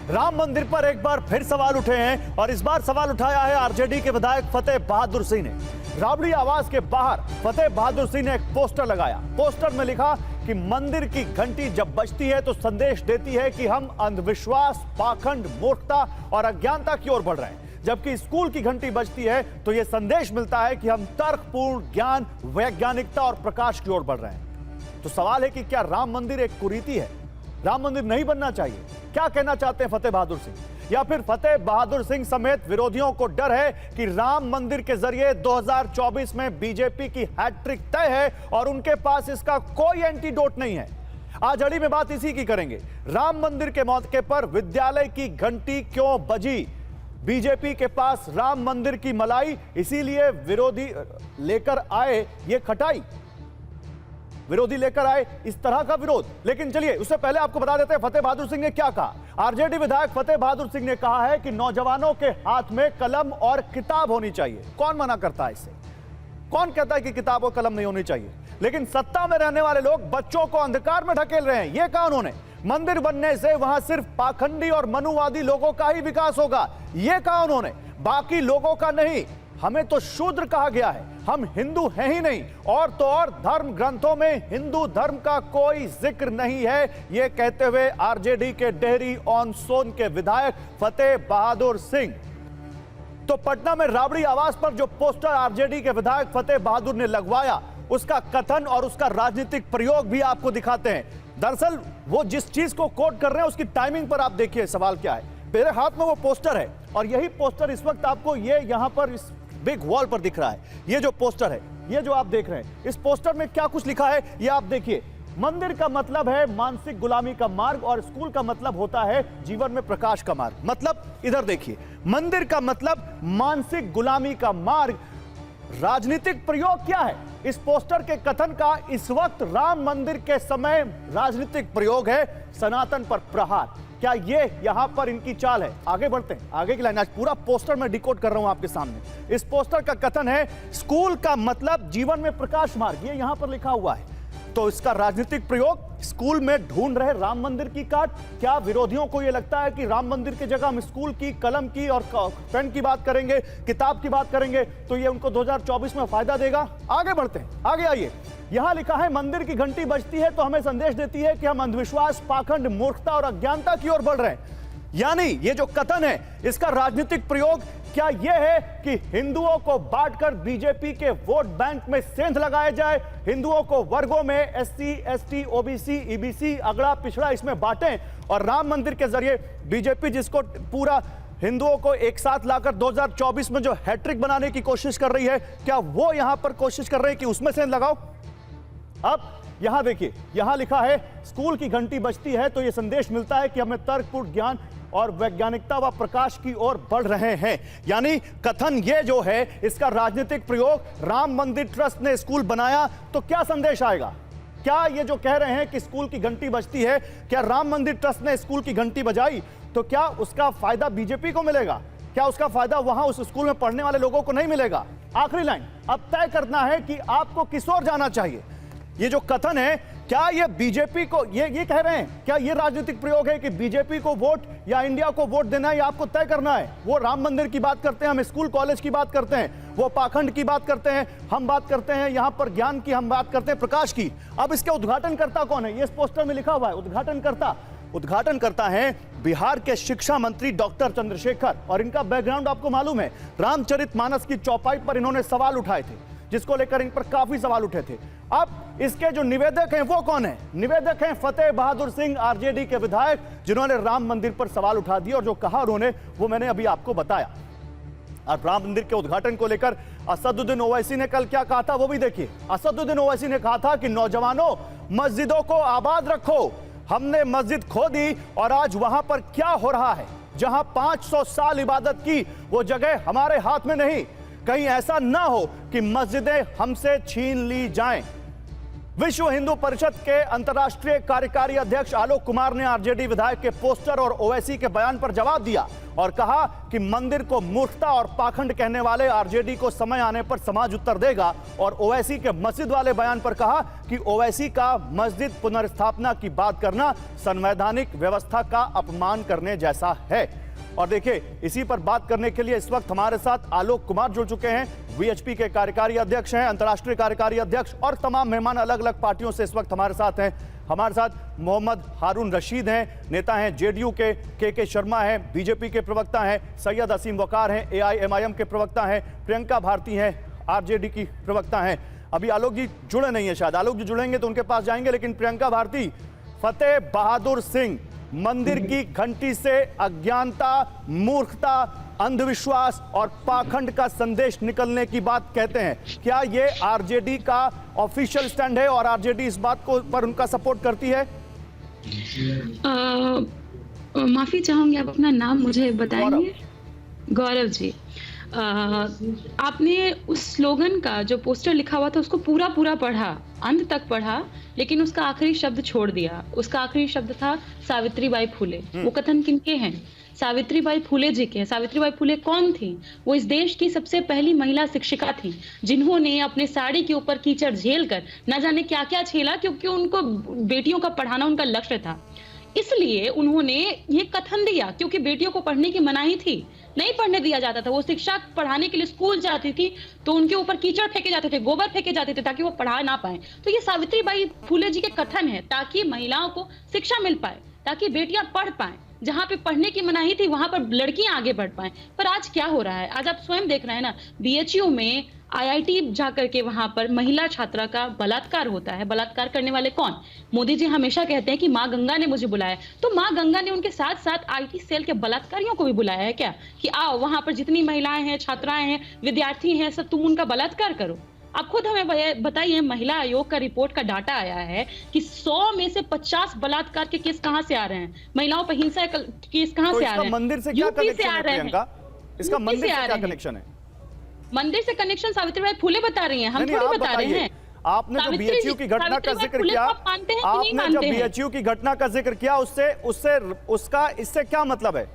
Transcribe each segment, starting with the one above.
राम मंदिर पर एक बार फिर सवाल उठे हैं और इस बार सवाल उठाया है आरजेडी के विधायक फतेह बहादुर सिंह ने। राबड़ी आवास के बाहर फतेह बहादुर सिंह ने एक पोस्टर लगाया। पोस्टर में लिखा कि मंदिर की घंटी जब बजती है तो संदेश देती है कि हम अंधविश्वास, पाखंड, मूर्खता और अज्ञानता की ओर बढ़ रहे हैं। जबकि स्कूल की घंटी बजती है तो यह संदेश मिलता है कि हम तर्कपूर्ण, ज्ञान, वैज्ञानिकता और प्रकाश की ओर बढ़ रहे हैं। तो सवाल है कि क्या राम मंदिर एक कुरीति है? राम मंदिर नहीं बनना चाहिए? क्या कहना चाहते हैं फतेह बहादुर सिंह? या फिर फतेह बहादुर सिंह समेत विरोधियों को डर है कि राम मंदिर के जरिए 2024 में बीजेपी की हैट्रिक तय है और उनके पास इसका कोई एंटीडोट नहीं है? आज अड़ी में बात इसी की करेंगे। राम मंदिर के मौके पर विद्यालय की घंटी क्यों बजी? बीजेपी के पास राम मंदिर की मलाई, इसीलिए विरोधी लेकर आए ये खटाई, विरोधी लेकर आए इस तरह का विरोध। लेकिन चलिए उससे पहले आपको बता देते हैं फतेह बहादुर सिंह ने क्या कहा। आरजेडी विधायक फतेह बहादुर सिंह ने कहा है कि नौजवानों के हाथ में कलम और किताब होनी चाहिए। कौन मना करता है इससे? कौन कहता है कि किताब और कलम नहीं होनी चाहिए? लेकिन सत्ता में रहने वाले लोग बच्चों को अंधकार में ढकेल रहे हैं। यह कहा उन्होंने। मंदिर बनने से वहां सिर्फ पाखंडी और मनुवादी लोगों का ही विकास होगा, यह कहा उन्होंने, बाकी लोगों का नहीं। हमें तो शूद्र कहा गया है, हम हिंदू हैं ही नहीं, और तो और धर्म ग्रंथों में हिंदू धर्म का कोई जिक्र नहीं है। यह कहते हुए आरजेडी के डेहरी ऑन सोन के विधायक फतेह बहादुर सिंह। तो पटना में राबड़ी आवास पर जो पोस्टर आरजेडी के विधायक फतेह बहादुर ने लगवाया, उसका कथन और उसका राजनीतिक प्रयोग भी आपको दिखाते हैं। दरअसल वो जिस चीज को कोट कर रहे हैं उसकी टाइमिंग पर आप देखिए सवाल क्या है। मेरे हाथ में वो पोस्टर है और यही पोस्टर इस वक्त आपको ये यहां पर इस बिग वॉल पर दिख रहा है। ये जो पोस्टर है, ये जो आप देख रहे हैं, इस पोस्टर में क्या कुछ लिखा है ये आप देखिए। मंदिर का मतलब है मानसिक गुलामी का मार्ग और स्कूल का मतलब होता है जीवन में प्रकाश का मार्ग। मतलब इधर देखिए, मंदिर का मतलब मानसिक गुलामी का मार्ग। राजनीतिक प्रयोग क्या है? इस पोस्टर के कथन का इस वक्त राम मंदिर के समय राजनीतिक प्रयोग है सनातन पर प्रहार। क्या ये यहां पर इनकी चाल है? आगे बढ़ते हैं, आगे की लाइन। आज पूरा पोस्टर मैं डिकोड कर रहा हूं आपके सामने। इस पोस्टर का कथन है स्कूल का मतलब जीवन में प्रकाश मार्ग, ये यहां पर लिखा हुआ है। तो इसका राजनीतिक प्रयोग स्कूल में ढूंढ रहे राम मंदिर की काट। क्या विरोधियों को यह लगता है कि राम मंदिर की जगह हम स्कूल की, कलम की और पेन की बात करेंगे, किताब की बात करेंगे तो ये उनको 2024 में फायदा देगा? आगे बढ़ते हैं, आगे आइए। यहां लिखा है मंदिर की घंटी बजती है तो हमें संदेश देती है कि हम अंधविश्वास, पाखंड, मूर्खता और अज्ञानता की ओर बढ़ रहे हैं। यानी ये जो कथन है इसका राजनीतिक प्रयोग क्या यह है कि हिंदुओं को बांटकर बीजेपी के वोट बैंक में सेंध लगाया जाए, हिंदुओं को वर्गों में एससी, एसटी, ओबीसी, ईबीसी, अगड़ा पिछड़ा इसमें बांटें और राम मंदिर के जरिए बीजेपी जिसको पूरा हिंदुओं को एक साथ लाकर 2024 में जो हैट्रिक बनाने की कोशिश कर रही है, क्या वो यहां पर कोशिश कर रहे हैं कि उसमें सेंध लगाओ? अब यहां देखिए, यहां लिखा है स्कूल की घंटी बजती है तो यह संदेश मिलता है कि हमें तर्कपूर्ण ज्ञान और वैज्ञानिकता व प्रकाश की ओर बढ़ रहे हैं। यानी कथन ये जो है इसका राजनीतिक प्रयोग, राम मंदिर ट्रस्ट ने स्कूल बनाया तो क्या संदेश आएगा? क्या ये जो कह रहे हैं कि स्कूल की घंटी बजती है, क्या राम मंदिर ट्रस्ट ने स्कूल की घंटी बजाई तो क्या उसका फायदा बीजेपी को मिलेगा? क्या उसका फायदा वहां उस स्कूल में पढ़ने वाले लोगों को नहीं मिलेगा? आखिरी लाइन, अब तय करना है कि आपको किस ओर जाना चाहिए। ये जो कथन है, क्या ये बीजेपी को ये कह रहे हैं, क्या ये राजनीतिक प्रयोग है कि बीजेपी को वोट या इंडिया को वोट देना है, या आपको तय करना है? वो राम मंदिर की बात करते हैं, हम स्कूल कॉलेज की बात करते हैं, वो पाखंड की बात करते हैं, हम बात करते हैं यहां पर ज्ञान की, हम बात करते हैं प्रकाश की। अब इसके उद्घाटनकर्ता कौन है? ये इस पोस्टर में लिखा हुआ है उद्घाटन करता है बिहार के शिक्षा मंत्री डॉक्टर चंद्रशेखर। और इनका बैकग्राउंड आपको मालूम है, रामचरितमानस की चौपाई पर इन्होंने सवाल उठाए थे, जिसको लेकर इन पर काफी सवाल उठे थे। अब इसके जो निवेदक हैं वो कौन है? निवेदक हैं फतेह बहादुर सिंह, आरजेडी के विधायक, जिन्होंने राम मंदिर पर सवाल उठा दिया और जो कहा उन्होंने वो मैंने अभी आपको बताया। और राम मंदिर के उद्घाटन को लेकर असदुद्दीन ओवैसी ने कल क्या कहा था वो भी देखिए। असदुद्दीन ओवैसी ने कहा था कि नौजवानों, मस्जिदों को आबाद रखो। हमने मस्जिद खो दी और आज वहां पर क्या हो रहा है, जहां 500 साल इबादत की वो जगह हमारे हाथ में नहीं। कहीं ऐसा ना हो कि मस्जिदें हमसे छीन ली जाएं। विश्व हिंदू परिषद के अंतर्राष्ट्रीय कार्यकारी अध्यक्ष आलोक कुमार ने आरजेडी विधायक के पोस्टर और ओवैसी के बयान पर जवाब दिया और कहा कि मंदिर को मूर्खता और पाखंड कहने वाले आरजेडी को समय आने पर समाज उत्तर देगा। और ओवैसी के मस्जिद वाले बयान पर कहा कि ओवैसी का मस्जिद पुनर्स्थापना की बात करना संवैधानिक व्यवस्था का अपमान करने जैसा है। और देखिए, इसी पर बात करने के लिए इस वक्त हमारे साथ आलोक कुमार जुड़ चुके हैं, वीएचपी के कार्यकारी अध्यक्ष हैं, अंतर्राष्ट्रीय कार्यकारी अध्यक्ष, और तमाम मेहमान अलग अलग पार्टियों से इस वक्त हमारे साथ हैं। हमारे साथ मोहम्मद हारून रशीद हैं, नेता हैं जेडीयू के शर्मा हैं, बीजेपी के प्रवक्ता हैं, सैयद असीम वकार हैं, एआईएमआईएम के प्रवक्ता हैं, प्रियंका भारती हैं, आरजेडी की प्रवक्ता हैं। अभी आलोक जी जुड़े नहीं है, शायद आलोक जी जुड़ेंगे तो उनके पास जाएंगे, लेकिन प्रियंका भारती, फतेह बहादुर सिंह मंदिर की घंटी से अज्ञानता, मूर्खता, अंधविश्वास और पाखंड का संदेश निकलने की बात कहते हैं। क्या ये आरजेडी का ऑफिशियल स्टैंड है और आरजेडी इस बात को पर उनका सपोर्ट करती है? माफी चाहूंगी, आप अपना नाम मुझे बताएंगे? गौरव जी, आपने उस स्लोगन का जो पोस्टर लिखा हुआ था उसको पूरा पढ़ा, अंत तक पढ़ा, लेकिन उसका आखिरी शब्द छोड़ दिया। उसका आखिरी शब्द था सावित्रीबाई फुले। वो कथन किनके हैं? सावित्रीबाई फुले जी के हैं। सावित्रीबाई फुले कौन थी? वो इस देश की सबसे पहली महिला शिक्षिका थी, जिन्होंने अपने साड़ी के ऊपर कीचड़ झेल कर न जाने क्या क्या झेला, क्योंकि उनको बेटियों का पढ़ाना उनका लक्ष्य था। इसलिए उन्होंने ये कथन दिया, क्योंकि बेटियों को पढ़ने की मनाही थी, नहीं पढ़ने दिया जाता था। वो शिक्षा पढ़ाने के लिए स्कूल जाती थी तो उनके ऊपर कीचड़ फेंके जाते थे, गोबर फेंके जाते थे, ताकि वो पढ़ा ना पाए। तो ये सावित्रीबाई फुले जी के कथन है, ताकि महिलाओं को शिक्षा मिल पाए, ताकि बेटियां पढ़ पाए। जहां पे पढ़ने की मनाही थी वहां पर लड़कियां आगे बढ़ पाए। पर आज क्या हो रहा है? आज आप स्वयं देख रहे हैं ना, बीएचयू में आईआईटी जाकर के वहां पर महिला छात्रा का बलात्कार होता है। बलात्कार करने वाले कौन? मोदी जी हमेशा कहते हैं कि माँ गंगा ने मुझे बुलाया, तो माँ गंगा ने उनके साथ साथ आईटी सेल के बलात्कारियों को भी बुलाया है क्या, कि आओ वहां पर जितनी महिलाएं हैं, छात्राएं हैं, विद्यार्थी हैं, सब तुम उनका बलात्कार करो। आप खुद हमें बताइए, महिला आयोग का रिपोर्ट का डाटा आया है कि 100 में से 50 बलात्कार के केस कहां से आ रहे हैं? महिलाओं पर हिंसा के केस कहां से आ रहे हैं? मंदिर से क्या कनेक्शन है प्रियंका? इसका मंदिर से क्या कनेक्शन है? मंदिर से कनेक्शन सावित्रीबाई फुले बता रही हैं, हम थोड़ी बता रहे हैं। आपने जो बीएचयू की घटना का जिक्र किया, आपने जो बीएचयू की घटना का जिक्र किया, उसका इससे क्या मतलब है?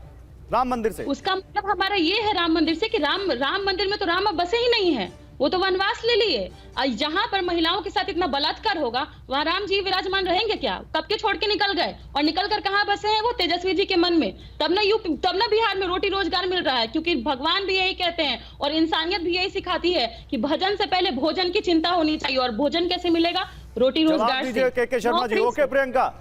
राम मंदिर से उसका मतलब हमारा ये है राम मंदिर से कि राम मंदिर में तो राम अब बसे ही नहीं है, वो तो वनवास ले लिए। जहां पर महिलाओं के साथ इतना बलात्कार होगा वहां राम जी विराजमान रहेंगे क्या? कब के छोड़ के निकल गए, और निकल कर कहां बसे हैं? वो तेजस्वी जी के मन में। तब ना बिहार में रोटी रोजगार मिल रहा है, क्योंकि भगवान भी यही कहते हैं और इंसानियत भी यही सिखाती है कि भजन से पहले भोजन की चिंता होनी चाहिए। और भोजन कैसे मिलेगा? रोटी रोजगार से। के शर्मा जी। ओके प्रियंका।